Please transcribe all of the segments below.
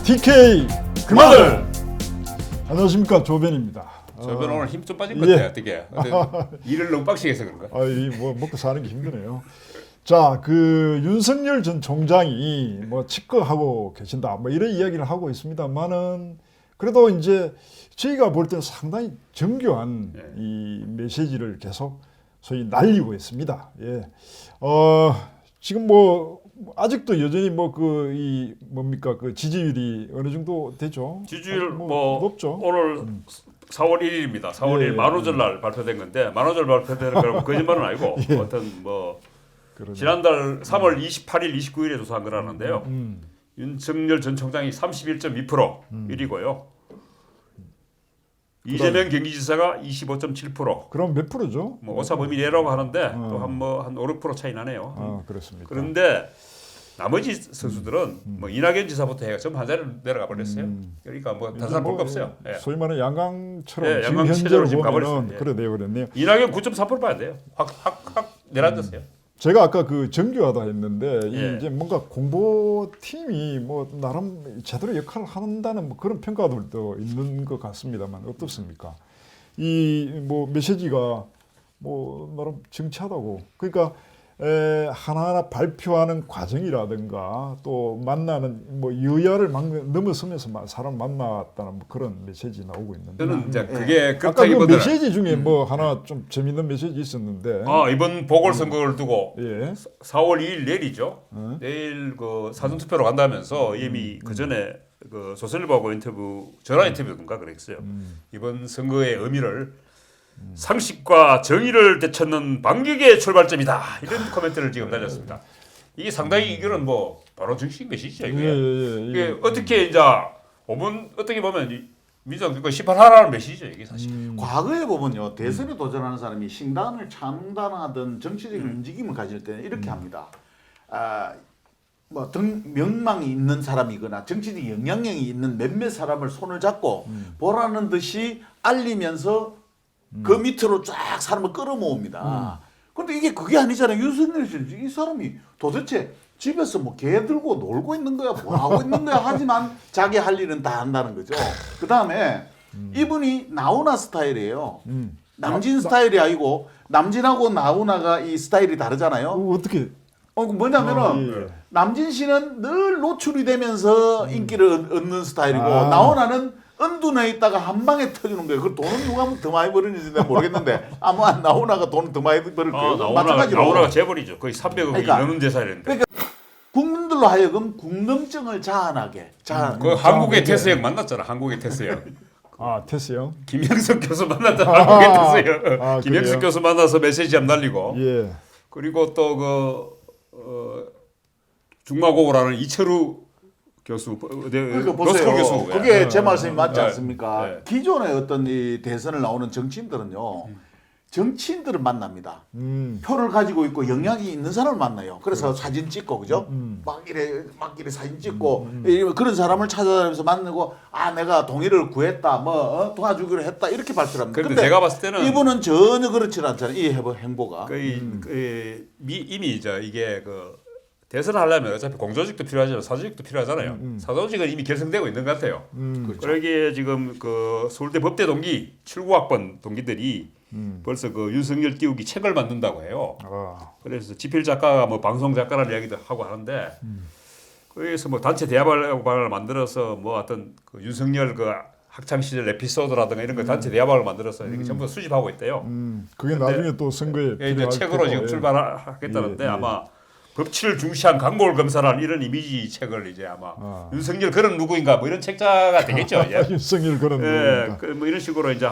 TK 그만들. 안녕하십니까, 조변입니다. 조변 오늘 힘 좀 빠진 것 같아요. 어떻게? 일을 너무 빡시게 해서 그런가? 뭐 먹고 사는 게 힘드네요. 자, 그 윤석열 전 총장이 뭐 직거하고 계신다, 뭐 이런 이야기를 하고 있습니다만은 그래도 이제 저희가 볼 때는 상당히 정교한 이 메시지를 계속 소위 날리고 있습니다. 예. 지금 뭐 아직도 여전히 뭐 그 이 뭡니까 그 지지율이 어느 정도 되죠? 지지율 높죠. 오늘 4월 1일입니다. 4월 1일 만우절날 발표된 건데 만우절 발표되는 거라고 거짓말은 아니고 어떤 뭐 그러네. 지난달 3월 28일, 29일에 조사한 거라는데요. 윤석열 전 총장이 31.2% 1위고요. 이재명 경기지사가 25.7%. 그럼 몇 프로죠? 뭐 오차범위내라고 하는데 또 한 5, 6% 차이 나네요. 그렇습니까? 그런데 나머지 선수들은 뭐 이낙연 지사부터 해가 전부 한 자리로 내려가 버렸어요. 그러니까 뭐 다른 사람 볼 거 없어요. 예. 소위 말하는 양강처럼 예, 지금 양강체제로 현재로 지금 보면은 가버렸어요. 그래 되어 버렸네요. 이낙연 9.4% 봐야 돼요. 확 내려앉았어요. 제가 아까 그 정교하다 했는데 예. 이제 뭔가 공보팀이 뭐 나름 제대로 역할을 한다는 뭐 그런 평가들도 있는 것 같습니다만 어떻습니까? 이 뭐 메시지가 뭐 나름 정치하다고, 그러니까 하나하나 발표하는 과정이라든가 또 만나는 뭐 여야를 넘어서면서 사람 만났다는 뭐 그런 메시지 나오고 있는데 저는 이제 그게 아까 그 극타기보다는 메시지 중에 뭐 하나 좀 재밌는 메시지 있었는데 이번 보궐선거를 두고 예. 4월 2일 내일이죠. 내일 그 사전투표로 간다면서 이미 그 전에 그 조선일보하고 전화 인터뷰인가 그랬어요. 이번 선거의 의미를 상식과 정의를 되찾는 반격의 출발점이다, 이런 코멘트를 지금 달렸습니다. 이게 상당히 이거는 뭐 바로 정치인 것이죠. 이게, 이게 어떻게 이제 어떻게 보면 민주당 시판하라는 메시지죠, 이게 사실. 과거에 보면요, 대선에 도전하는 사람이 신당을 창단하던 정치적인 움직임을 가질 때는 이렇게 합니다. 뭐 명망이 있는 사람이거나 정치적 영향력이 있는 몇몇 사람을 손을 잡고 보라는 듯이 알리면서 그 밑으로 쫙 사람을 끌어모읍니다. 그런데 이게 그게 아니잖아요. 윤석열 씨, 이 사람이 도대체 집에서 뭐 개 들고 놀고 있는 거야, 뭐 하고 있는 거야 하지만 자기 할 일은 다 한다는 거죠. 그 다음에 이분이 나훈아 스타일이에요. 남진 스타일이 아니고 남진하고 나훈아가 이 스타일이 다르잖아요. 어떻게? 뭐냐면은 남진 씨는 늘 노출이 되면서 인기를 얻는 스타일이고 나훈아는 은둔해 있다가 한 방에 터지는 거예요. 그 돈은 누가 더 많이 버리는지 내가 모르겠는데 아마 나훈아가 돈을 더 많이 버릴 거예요. 마찬가지로 나훈아가 재벌이죠. 거의 300억이 그러니까, 넘는 재산인데. 그러니까 국민들로 하여금 궁금증을 자아나게. 그 한국의 태수형 만났잖아. 한국의 태수형. 테스요? 김영석 교수 만났잖아. 한국의 태수형. 김영석 교수 만나서 메시지 한 날리고. 예. 그리고 또 중마고라는 이철우 교수, 그러니까 보세요. 교수. 그게 제 말씀이 맞지 않습니까? 네. 기존의 어떤 이 대선을 나오는 정치인들은요, 정치인들을 만납니다. 표를 가지고 있고 영향이 있는 사람을 만나요. 그래서 사진 찍고, 그죠? 막 이래 사진 찍고 그런 사람을 찾아다니면서 만나고, 내가 동의를 구했다, 도와주기로 했다, 이렇게 발표를 합니다. 그런데 제가 봤을 때는 이분은 전혀 그렇지 않잖아요. 이 행보가. 이미 이게 대선을 하려면 어차피 공조직도 필요하지만 사조직도 필요하잖아요. 사조직은 이미 결성되고 있는 것 같아요. 그렇죠. 그러기에 지금 서울대 법대 동기 79학번 동기들이 벌써 윤석열 띄우기 책을 만든다고 해요. 그래서 지필 작가가 뭐 방송 작가라는 이야기도 하고 하는데, 거기서 뭐 단체 대화방을 만들어서 뭐 어떤 윤석열 학창 시절 에피소드라든가 이런 거 단체 대화방을 만들어서 이렇게 전부 수집하고 있대요. 그게 나중에 또 선거에 이제 책으로 지금 출발하겠다는데 아마 법치를 중시한 강골 검사라는 이런 이미지 책을 이제 아마 윤석열 그런 누구인가 뭐 이런 책자가 되겠죠. 윤석열 그런 누구인가. 뭐 이런 식으로 이제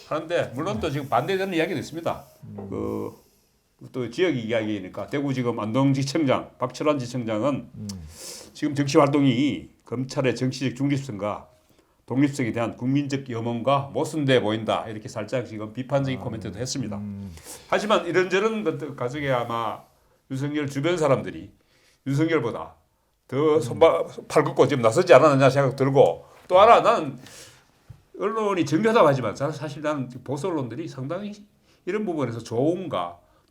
하는데, 물론 또 지금 반대되는 이야기도 있습니다. 또 지역 이야기니까 대구 지금 안동지청장 박철환 지청장은 지금 정치 활동이 검찰의 정치적 중립성과 독립성에 대한 국민적 염원과 모순돼 보인다, 이렇게 살짝 지금 비판적인 코멘트도 했습니다. 하지만 이런저런 것들 가족에 아마 윤석열 주변 사람들이 윤석열보다 더 팔 긋고 지금 나서지 않았느냐 생각 들고, 또 하나 나는 언론이 정교하다고 하지만 사실 나는 보수 언론들이 상당히 이런 부분에서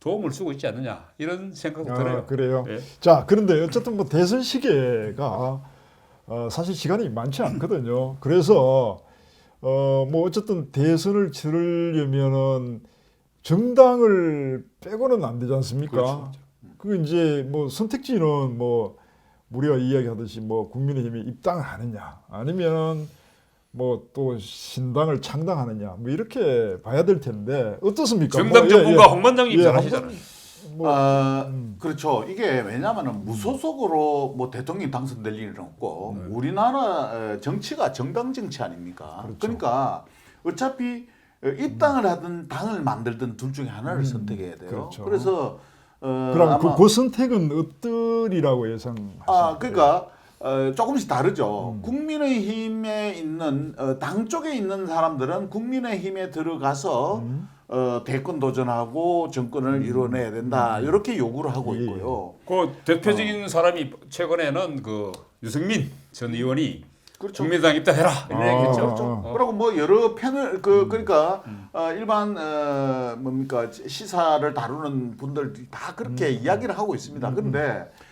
도움을 주고 있지 않느냐, 이런 생각도 들어요. 그래요. 네. 자, 그런데 어쨌든 뭐 대선 시계가 사실 시간이 많지 않거든요. 그래서 뭐 어쨌든 대선을 치르려면은 정당을 빼고는 안 되지 않습니까? 그렇죠. 그 이제 뭐 선택지는 뭐 우리가 이야기하듯이 뭐 국민의힘에 입당을 하느냐 아니면 뭐 또 신당을 창당하느냐 뭐 이렇게 봐야 될 텐데 어떻습니까? 정당 뭐, 정부가 홍 반장님 잘 한번 아시잖아요. 그렇죠. 이게 왜냐하면 무소속으로 뭐 대통령이 당선될 일은 없고 우리나라 정치가 정당 정치 아닙니까? 그렇죠. 그러니까 어차피 입당을 하든 당을 만들든 둘 중에 하나를 선택해야 돼요. 그렇죠. 그래서 그럼 아마 그 선택은 어떠리라고 예상하십니까? 그러니까 조금씩 다르죠. 국민의힘에 있는 당 쪽에 있는 사람들은 국민의힘에 들어가서 대권 도전하고 정권을 이뤄내야 된다 이렇게 요구를 하고 예. 있고요. 그 대표적인 사람이 최근에는 그 유승민 전 의원이 그렇죠. 국민당 입당해라 이런 얘기했죠. 그렇죠. 그리고 뭐 여러 패널 그러니까 일반 뭡니까 시사를 다루는 분들이 다 그렇게 이야기를 하고 있습니다.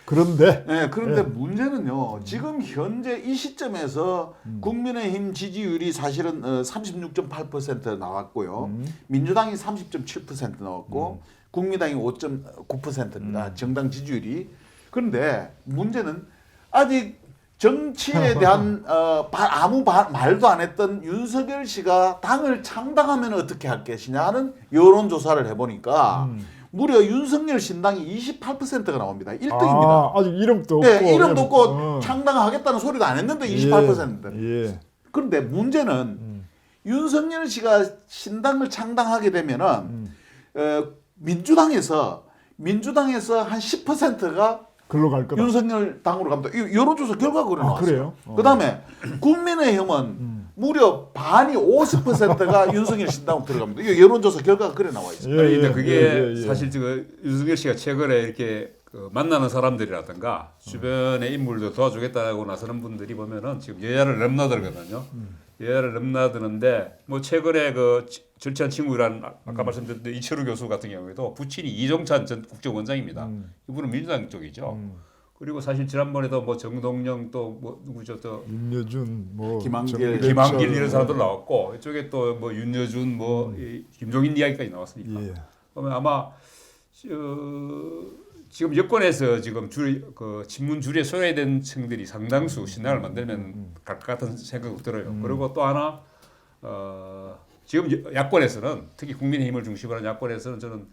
그런데 그런데 문제는요. 지금 현재 이 시점에서 국민의힘 지지율이 사실은 36.8% 나왔고요. 민주당이 30.7% 나왔고 국민당이 5.9%입니다. 정당 지지율이. 그런데 문제는 아직 정치에 대한 아무 말도 안 했던 윤석열 씨가 당을 창당하면 어떻게 할 것이냐 하는 여론조사를 해보니까 무려 윤석열 신당이 28%가 나옵니다. 1등입니다. 아직 이름도 없고 네, 이름도 없고 창당하겠다는 소리도 안 했는데 28%인데. 예. 그런데 문제는 윤석열 씨가 신당을 창당하게 되면은 민주당에서 한 10%가 글로 갈 거다. 윤석열 당으로 갑니다. 이 여론조사 결과가 그래 나왔어요. 그래요? 그다음에 국민의힘은 무려 반이 50%가 윤석열 신당으로 들어갑니다. 이 여론조사 결과가 그래 나와 있어요. 아니, 근데 그게 사실 윤석열 씨가 최근에 이렇게 그 만나는 사람들이라든가 주변의 인물도 도와주겠다고 나서는 분들이 보면은 지금 여야를 넘나들거든요. 여야를 넘나드는데 뭐 최근에 그 절친한 친구란 아까 말씀드렸던 이철우 교수 같은 경우에도 부친이 이종찬 전 국정원장입니다. 이분은 민주당 쪽이죠. 그리고 사실 지난번에도 뭐 정동영 또 뭐 누구죠 또 윤여준 뭐 김한길 이런 사람들 나왔고 이쪽에 또 뭐 윤여준 뭐 김종인 이야기까지 나왔으니까 예. 그러면 아마 지금 여권에서 지금 그 친문 줄에 소외된 층들이 상당수 신당을 만들면 갈 것 같은 생각이 들어요. 그리고 또 하나 지금 야권에서는 특히 국민의힘을 중심으로 한 야권에서는 저는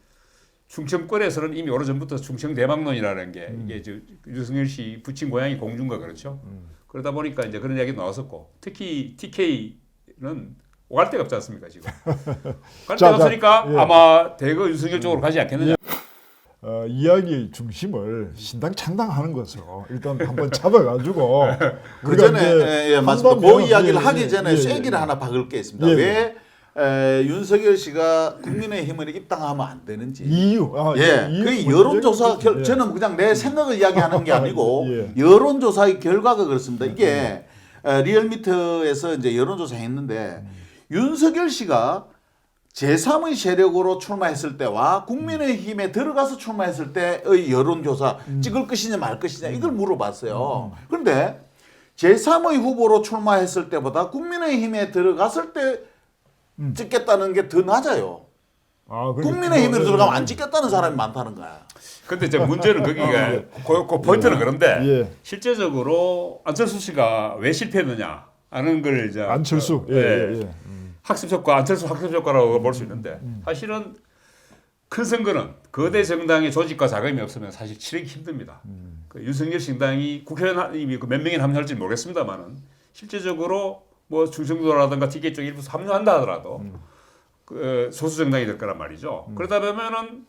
충청권에서는 이미 오래전부터 충청 대망론이라는 게 이게 윤석열 씨 부친 고향이 공주인가 그렇죠. 그러다 보니까 이제 그런 이야기 나왔었고 특히 TK는 갈 데가 없지 않습니까 지금. 갈 데가 없으니까 예. 아마 대거 윤석열 쪽으로 가지 않겠느냐. 이야기의 중심을 신당 창당하는 것으로 일단 한번 잡아가지고 그 우리가 전에 이제 맞습니다. 그 한다면, 이야기를 예, 하기 예, 전에 예, 쐐기를 예. 하나 박을 게 있습니다. 예, 왜 윤석열 씨가 국민의힘을 입당하면 안 되는지. 이유, 예, 그 이유 여론조사 문제가 저는 그냥 내 생각을 이야기하는 게 아니고 예. 여론조사의 결과가 그렇습니다. 이게 리얼미터에서 이제 여론조사 했는데 윤석열 씨가 제3의 세력으로 출마했을 때와 국민의힘에 들어가서 출마했을 때의 여론조사 찍을 것이냐 말 것이냐 이걸 물어봤어요. 그런데 제3의 후보로 출마했을 때보다 국민의힘에 들어갔을 때 찍겠다는 게 더 낮아요. 국민의힘으로 들어가면 안 찍겠다는 사람이 많다는 거야. 근데 이제 문제는 거기가 그 포인트는 그런데 예. 실제적으로 안철수 씨가 왜 실패했느냐 하는 걸 이제 안철수 학습 효과, 안철수 학습 효과라고 볼 수 있는데 사실은 큰 선거는 거대 정당의 조직과 자금이 없으면 사실 치르기 힘듭니다. 그 윤석열 신당이 국회의원이 몇 명이 합류할지 모르겠습니다만은 실제적으로 뭐 충청도라든가 TK 쪽 일부 합류한다 하더라도 그 소수 정당이 될 거란 말이죠. 그러다 보면은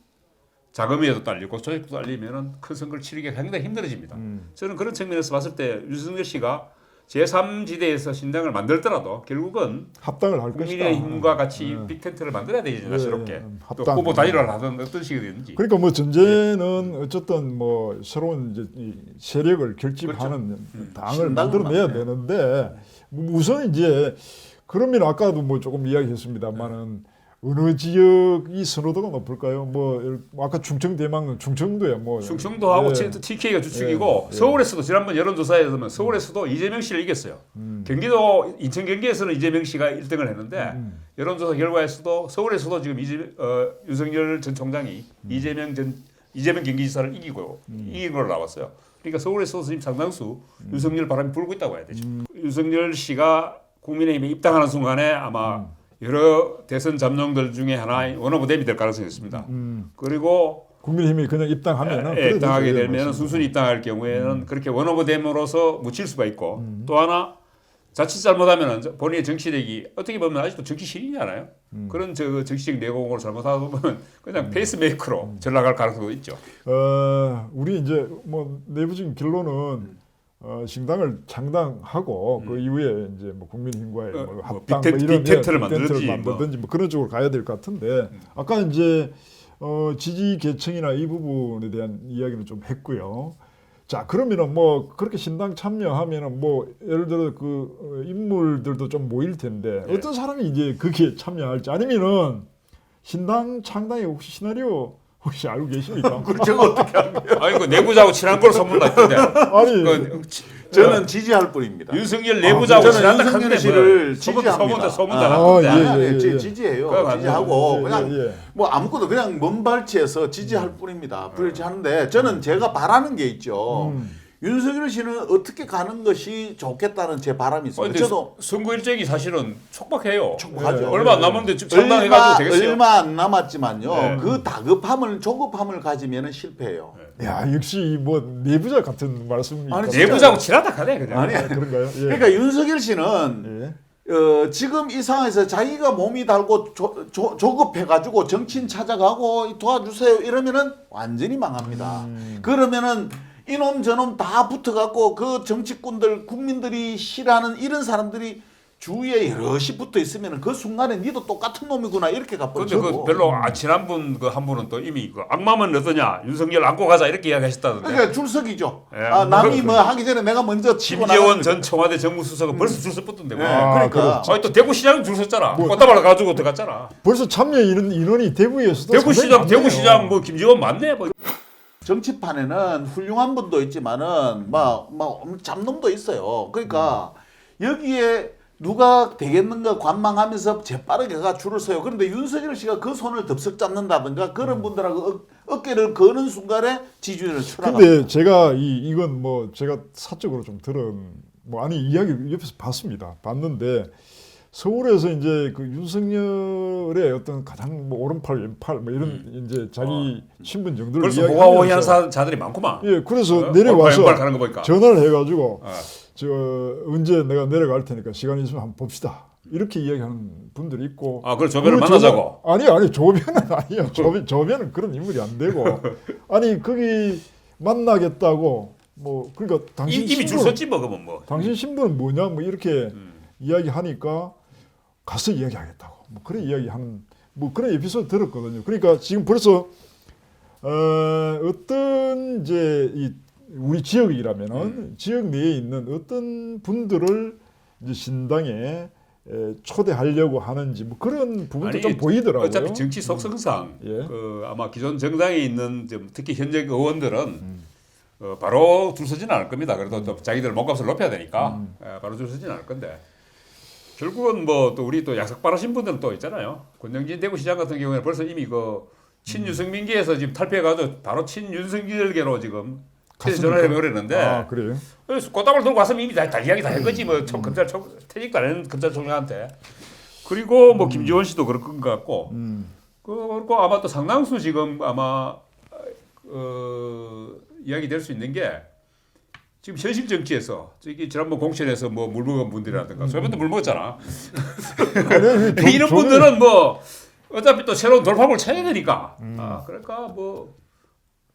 자금에도 딸리고 조직도 딸리면은 큰 선거를 치르기가 상당히 힘들어집니다. 저는 그런 측면에서 봤을 때 윤석열 씨가 제3지대에서 신당을 만들더라도 결국은 합당을 할 것이다. 국민의힘과 같이 빅텐트를 만들어야 되지 새롭게 또 합당. 후보 단일화를 하든 어떤 식이 되는지. 그러니까 뭐 전제는 어쨌든 뭐 새로운 이제 이 세력을 결집하는 당을 신당을 만들어내야 만들어요. 되는데 우선 이제 그러면 아까도 뭐 조금 이야기했습니다만은 어느 지역이 선호도가 높을까요? 뭐 아까 충청 대망은 충청도야 뭐 충청도하고 예. TK가 주축이고 예. 서울에서도 지난번 여론조사에 보면 서울에서도 이재명 씨를 이겼어요. 경기도 인천 경기에서는 이재명 씨가 1등을 했는데 여론조사 결과에서도 서울에서도 지금 윤석열 전 총장이 이재명 경기지사를 이긴 걸로 나왔어요. 그러니까 서울에서도 지금 상당수 윤석열 바람이 불고 있다고 해야 되죠. 윤석열 씨가 국민의힘에 입당하는 순간에 아마 여러 대선 잠룡들 중에 하나의 원오브댐이 될 가능성이 있습니다. 그리고 국민의힘이 그냥 입당하면은 입당하게 그래도 되면 순순히 입당할 경우에는 그렇게 원오브댐으로서 묻힐 수가 있고 또 하나 자칫 잘못하면 본인의 정치력이 어떻게 보면 아직도 정치 신인이잖아요. 그런 정치적 내공을 잘못하다 보면 그냥 페이스메이커로 전락할 가능성도 있죠. 우리 이제 뭐 내부적인 결론은 신당을 창당하고 그 이후에 이제 뭐 국민의힘과의 뭐 합당 뭐 이런 빅텐트를 만들든지 뭐 그런 쪽으로 가야 될 것 같은데 아까 이제 지지 계층이나 이 부분에 대한 이야기는 좀 했고요. 자 그러면은 뭐 그렇게 신당 참여하면은 뭐 예를 들어 그 인물들도 좀 모일 텐데 어떤 사람이 이제 거기에 참여할지 아니면은 신당 창당의 혹시 시나리오 혹시 알고 계십니까? 제가 어떻게 합니까? 아니 그 내부자하고 친한 걸로 소문났던데. 아니 저는 지지할 뿐입니다. 윤석열 내부자하고 저는 친한다 윤석열 하는데 씨를 소문 지지합니다. 났던데. 아니, 예. 지지해요. 그거 지지하고 예, 그냥 예. 뭐 아무것도 그냥 먼발치에서 지지할 뿐입니다. 그렇지않은데 저는 제가 바라는 게 있죠. 윤석열 씨는 어떻게 가는 것이 좋겠다는 제 바람이 있어요. 근데 저도 선거 일정이 사실은 촉박해요. 촉박하죠. 얼마 안 남았는데 지금 창당해가지고 되겠어요. 얼마 안 남았지만요. 네. 그 조급함을 가지면은 실패해요. 야 역시 뭐 내부자 같은 말씀입니까? 아니, 진짜- 내부자고 친하다 하네 그냥. 아니, 그런가요? 예. 그러니까 윤석열 씨는 예. 지금 이 상황에서 자기가 몸이 달고 조급해가지고 정치인 찾아가고 도와주세요 이러면은 완전히 망합니다. 그러면은 이놈 저놈 다 붙어갖고 그 정치꾼들 국민들이 싫어하는 이런 사람들이 주위에 여럿이 붙어 있으면은 그 순간에 니도 똑같은 놈이구나 이렇게 근데 가버리고. 그 별로 안 친한 분 그 한 분은 또 이미 그 악마면 어떠냐 윤석열 안고 가자 이렇게 이야기하셨다던데. 그러니까 줄서기죠. 예. 남이 뭐 하기 전에 내가 먼저 치고 김재원 나가는 전 청와대 정무수석은 벌써 줄 서붙던데. 예, 뭐. 그러니까 아니 또 대구시장 줄 섰잖아. 꽃다발 가지고 들어갔잖아. 벌써 참여 인원이 대구에서도 대구시장 상당히 뭐 김재원 맞네. 뭐. 정치판에는 훌륭한 분도 있지만은 막 잡놈도 있어요. 그러니까 여기에 누가 되겠는가 관망하면서 재빠르게 가 줄을 서요. 그런데 윤석열 씨가 그 손을 덥석 잡는다든가 그런 분들하고 어깨를 거는 순간에 지지율을 추락합니다. 근데 제가 이건 뭐 제가 사적으로 좀 들은 뭐 아니 이야기 옆에서 봤는데 서울에서 이제 그 윤석열의 어떤 가장 뭐 오른팔 왼팔 뭐 이런 이제 자기 친분 정도를 벌써 이야기하면서 호화호위한 자들이 많구만. 예 그래서 왼발 내려와서 가는 거 보니까. 전화를 해가지고 어. 저 언제 내가 내려갈 테니까 시간 있으면 한번 봅시다 이렇게 이야기하는 분들이 있고 아, 그래 조변을 그 만나자고. 아니 조변은 아니에요. 조변은 그런 인물이 안 되고 아니 거기 만나겠다고 뭐 그러니까 당신 이미 줄 섰지 뭐 그러면 뭐. 당신 신분은 뭐냐 뭐 이렇게 이야기하니까 가서 이야기하겠다고 뭐 그런 이야기하는 뭐 그런 에피소드 들었거든요. 그러니까 지금 벌써 어떤 이제 이 우리 지역이라면은 지역 내에 있는 어떤 분들을 이제 신당에 초대하려고 하는지 뭐 그런 부분도 좀 보이더라고요. 어차피 정치 속성상 예. 그 아마 기존 정당에 있는 특히 현재 의원들은 바로 줄 서지는 않을 겁니다. 그래도 또 자기들 몸값을 높여야 되니까 바로 줄 서지는 않을 건데 결국은 뭐 또 우리 또 약속 바라신 분들은 또 있잖아요. 권영진 대구시장 같은 경우에는 벌써 이미 그 친유승민계에서 지금 탈피해가지고 바로 친윤석열계로 지금 전화를 해버렸는데 아 그래요? 그래서 꽃다발 들고 왔으면 이미 다 이야기 다 한 거지 뭐 퇴직도 안 했는 검찰총장한테. 그리고 뭐 김지원 씨도 그럴 것 같고 그리고 아마 또 상당수 지금 아마 이야기 될 수 있는 게 지금 현실 정치에서 저기 지난번 공천에서 뭐 물 먹은 분들이라든가 저번도 물 먹었잖아. 이런 분들은 뭐 어차피 또 새로운 돌파구를 찾아야 되니까. 그러니까 뭐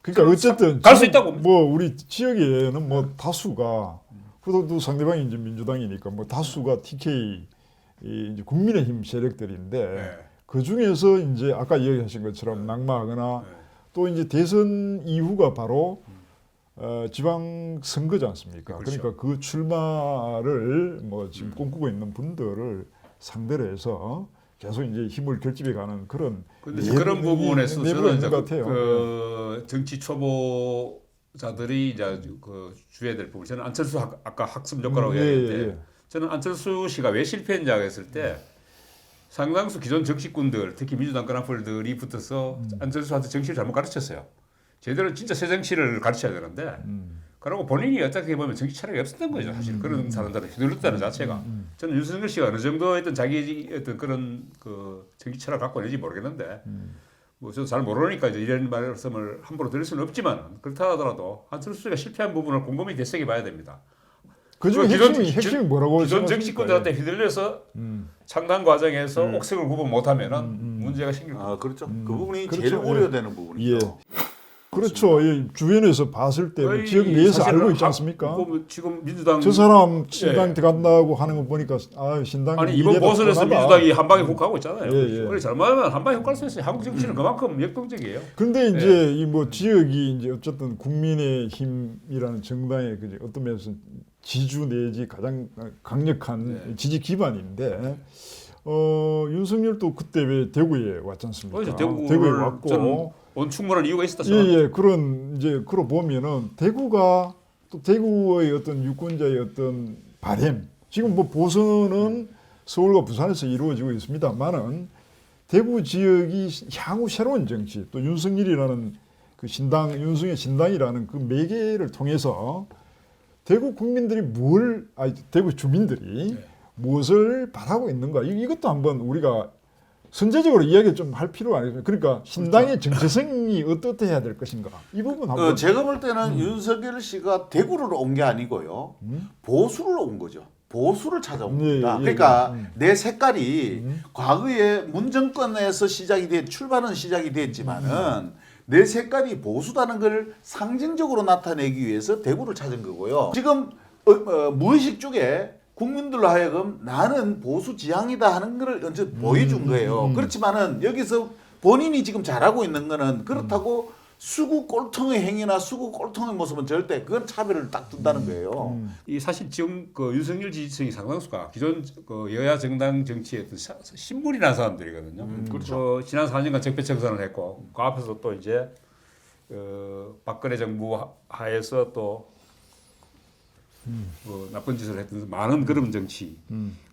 그러니까 어쨌든 갈수 있다고. 뭐 우리 지역에는 뭐 다수가 그래도 상대방이 이제 민주당이니까 뭐 다수가 TK 이제 국민의힘 세력들인데 네. 그 중에서 이제 아까 이야기하신 것처럼 낙마하거나 또 이제 대선 이후가 바로 지방 선거지 않습니까? 그렇죠. 그러니까 그 출마를 뭐 지금 꿈꾸고 있는 분들을 상대로 해서 계속 이제 힘을 결집해가는 그런 근데 그런 부분에서 내부가 저는 있는 것 같아요. 그 정치 초보자들이 이제 그 주의해야 될 부분. 저는 안철수 아까 학습 효과라고 이야기했는데 저는 안철수 씨가 왜 실패했냐 했을 때 상당수 기존 정치꾼들 특히 민주당 끈앞들이 붙어서 안철수한테 정치를 잘못 가르쳤어요. 제대로 진짜 새 정치를 가르쳐야 되는데 그리고 본인이 어떻게 보면 정치 철학이 없었던 거죠. 사실 그런 사람들을 휘둘렀다는 자체가 저는 윤석열 씨가 어느 정도 어떤 자기 어떤 그런 그 정치 철학을 갖고 있는지 모르겠는데 뭐 저도 잘 모르니까 이제 이런 말씀을 함부로 드릴 수는 없지만 그렇다 하더라도 안철수 씨가 실패한 부분을 곰곰이 되새겨봐야 됩니다. 그중에 핵심이 뭐라고 기존 생각하십니까? 정치꾼들한테 휘둘려서 창당 과정에서 옥색을 구분 못하면은 문제가 생길 겁니다. 그렇죠. 그 부분이 그렇죠. 제일 우려되는 부분이죠. 그렇죠. 이 주변에서 봤을 때 뭐 지역 내에서 알고 있지 않습니까? 지금 민주당 저 사람 신당 들어간다고 하는 거 보니까 아 신당 아니 이번 미래가 보선에서 뻔하다. 민주당이 한방에 혹하고 있잖아요. 예. 그래 잘못하면 한방에 혹할 수 있어요. 한국 정치는 그만큼 역동적이에요. 그런데 이제 이 뭐 지역이 이제 어쨌든 국민의힘이라는 정당의 그 어떤 면에서 지주 내지 가장 강력한 지지 기반인데 윤석열도 그때 왜 대구에 왔지 않습니까? 대구에 왔고 온 충분한 이유가 있었다. 저는. 그런 이제 그러 보면은 대구가 또 대구의 어떤 유권자의 어떤 바램 지금 뭐 보선은 서울과 부산에서 이루어지고 있습니다만은 대구 지역이 향후 새로운 정치 또 윤석열이라는 그 신당 윤석열 신당이라는 그 매개를 통해서 대구 국민들이 대구 주민들이 무엇을 바라고 있는가 이것도 한번 우리가 선제적으로 이야기 좀 할 필요가 아니겠습니까? 그러니까 신당의 정체성이 어떻게 해야 될 것인가 이 부분 한번 제가 볼 때는 윤석열 씨가 대구를 온 게 아니고요. 보수를 온 거죠. 보수를 찾아온 겁니다. 그러니까 내 색깔이 과거에 문정권에서 출발은 시작이 됐지만은 내 색깔이 보수다는 걸 상징적으로 나타내기 위해서 대구를 찾은 거고요. 지금 무의식 쪽에 국민들로 하여금 나는 보수 지향이다 하는 걸 언제 보여준 거예요. 그렇지만은 여기서 본인이 지금 잘하고 있는 거는 그렇다고 수구 꼴통의 행위나 수구 꼴통의 모습은 절대 그건 차별을 딱 둔다는 거예요. 이 사실 지금 그 윤석열 지지층이 상당수가 기존 그 여야 정당 정치에 어떤 신물이 난 사람들이거든요. 그렇죠. 지난 4년간 적폐청산을 했고 그 앞에서 또 이제 박근혜 정부 하에서 또 나쁜 짓을 했던 많은 그런 정치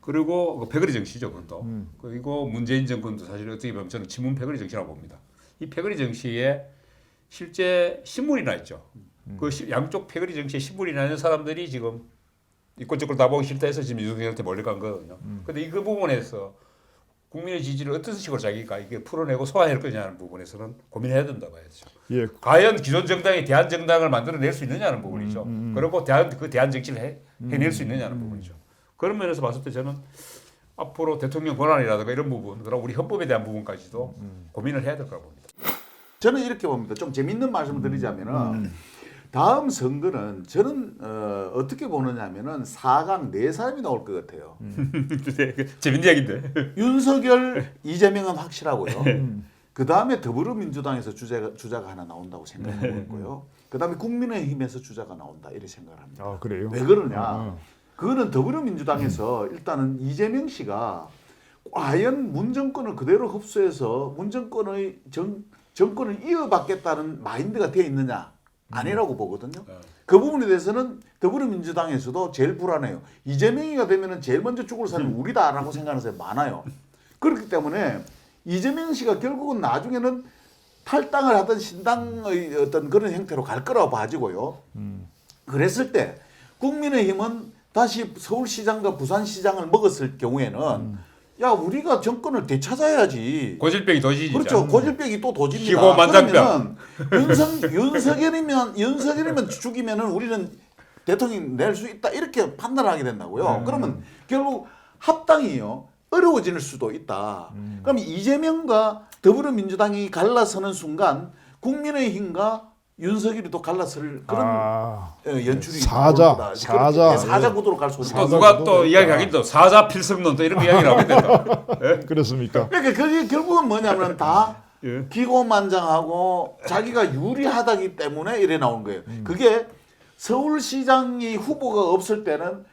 그리고 그 패거리 정치죠 그것도 그리고 문재인 정권도 사실 어떻게 보면 저는 친문 패거리 정치라고 봅니다. 이 패거리 정치에 실제 신물이 나 있죠. 그 양쪽 패거리 정치에 신물이 나 있는 사람들이 지금 이권저권 다 보기 싫다 해서 지금 윤석열한테 몰려간 거거든요. 근데 이 그 부분에서 국민의 지지를 어떤 식으로 자기가 이게 풀어내고 소화할 거냐는 부분에서는 고민해야 된다 봐야죠. 예. 과연 기존 정당이 대한 정당을 만들어낼 수 있느냐는 부분이죠. 그리고 대한 정치를 해낼 수 있느냐는 부분이죠. 그런 면에서 봤을 때 저는 앞으로 대통령 권한이라든가 이런 부분, 그리고 우리 헌법에 대한 부분까지도 고민을 해야 될 거라고 봅니다. 저는 이렇게 봅니다. 좀 재밌는 말씀을 드리자면은 다음 선거는 저는 어떻게 보느냐면은 4강 4사람이 나올 것 같아요. 재밌는 이야기인데. 윤석열, 이재명은 확실하고요. 그 다음에 더불어민주당에서 주자가 하나 나온다고 생각하고 있고요. 그 다음에 국민의힘에서 주자가 나온다 이렇게 생각을 합니다. 아 그래요? 왜 그러냐? 그거는 더불어민주당에서 일단은 이재명 씨가 과연 문정권을 그대로 흡수해서 문정권의 정권을 이어받겠다는 마인드가 되어 있느냐? 아니라고 보거든요. 그 부분에 대해서는 더불어민주당에서도 제일 불안해요. 이재명이가 되면은 제일 먼저 죽을 사람이 우리다라고 생각하는 사람이 많아요. 그렇기 때문에 이재명 씨가 결국은 나중에는 탈당을 하던 신당의 어떤 그런 형태로 갈 거라고 봐지고요. 그랬을 때 국민의힘은 다시 서울시장과 부산시장을 먹었을 경우에는 야 우리가 정권을 되찾아야지. 고질병이 도지지. 그렇죠. 고질병이 또 도집니다. 기고만장병. 그러면 윤석열이면 죽이면은 우리는 대통령 낼 수 있다 이렇게 판단하게 된다고요. 그러면 결국 합당이요 어려워질 수도 있다. 그럼 이재명과 더불어민주당이 갈라서는 순간 국민의힘과 윤석열이 또 갈라설 그런 연출이 사자 구도로 갈 수 있다. 누가 또 이야기하기도 사자 필승론 또 이런 이야기를 하게 된다. 그렇습니까? 그러니까 그게 결국은 뭐냐면 다 기고만장하고 자기가 유리하다기 때문에 이래 나온 거예요. 그게 서울시장이 후보가 없을 때는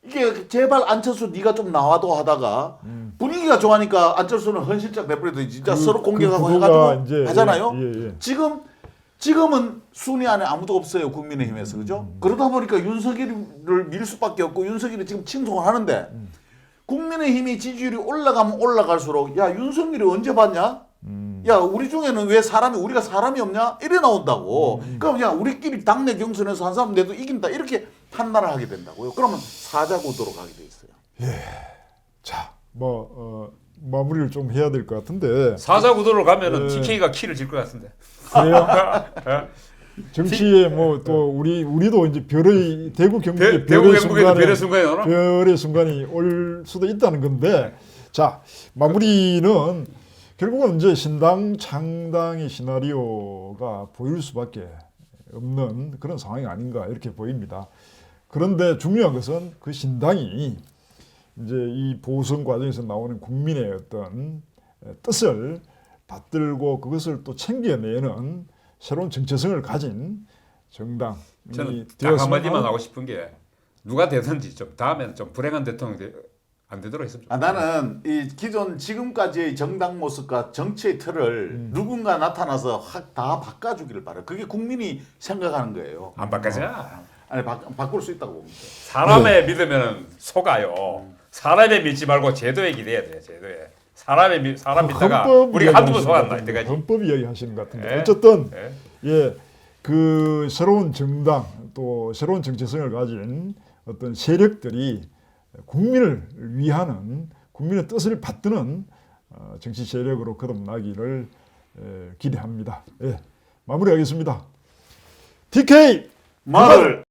이게 제발 안철수 네가 좀 나와도 하다가 분위기 분위기가 좋아하니까 안철수는 헌실적 내버려도 진짜 서로 공격하고 구도가 해가지고 이제, 하잖아요. 예. 지금은 순위 안에 아무도 없어요. 국민의힘에서. 그죠? 그러다 보니까 윤석열을 밀 수밖에 없고 윤석열이 지금 칭송을 하는데 국민의힘이 지지율이 올라가면 올라갈수록 야 윤석열이 언제 봤냐? 야 우리 중에는 왜 우리가 사람이 없냐? 이래 나온다고. 그럼 야 우리끼리 당내 경선에서 한 사람 내도 이긴다. 이렇게 판단을 하게 된다고요. 그러면 사자 구도로 가게 돼 있어요. 자, 마무리를 좀 해야 될 것 같은데. 사자 구도로 가면은 TK가 키를 질 것 같은데. 그래요? 정치에 뭐 또 우리도 이제 대구 경북의 대구 별의 경북에도 별의 순간이 오나? 별의 순간이 올 수도 있다는 건데, 자 마무리는 결국은 이제 신당 창당의 시나리오가 보일 수밖에 없는 그런 상황이 아닌가 이렇게 보입니다. 그런데 중요한 것은 그 신당이 이제 이 보선 과정에서 나오는 국민의 어떤 뜻을 받들고 그것을 또 챙겨내는 새로운 정체성을 가진 정당이 저는 딱 되었으면 한마디만 하는 하고 싶은 게 누가 되든지 좀 다음에는 좀 불행한 대통령이 안 되도록 했으면 좋겠어요. 나는 이 기존 지금까지의 정당 모습과 정치의 틀을 누군가 나타나서 확 다 바꿔주기를 바래. 그게 국민이 생각하는 거예요. 안 바꿔자. 아니 바꿀 수 있다고 봅니다. 사람에 믿으면 속아요. 사람에 믿지 말고 제도에 기대야 돼. 제도에. 사람 믿다가 우리가 한두 번 속았나 이때까지. 헌법 이야기 하시는 것 같은데 예. 어쨌든 예. 그 새로운 정당 또 새로운 정체성을 가진 어떤 세력들이 국민을 위하는 국민의 뜻을 받드는 정치 세력으로 거듭나기를 기대합니다. 예. 마무리하겠습니다. TK 말을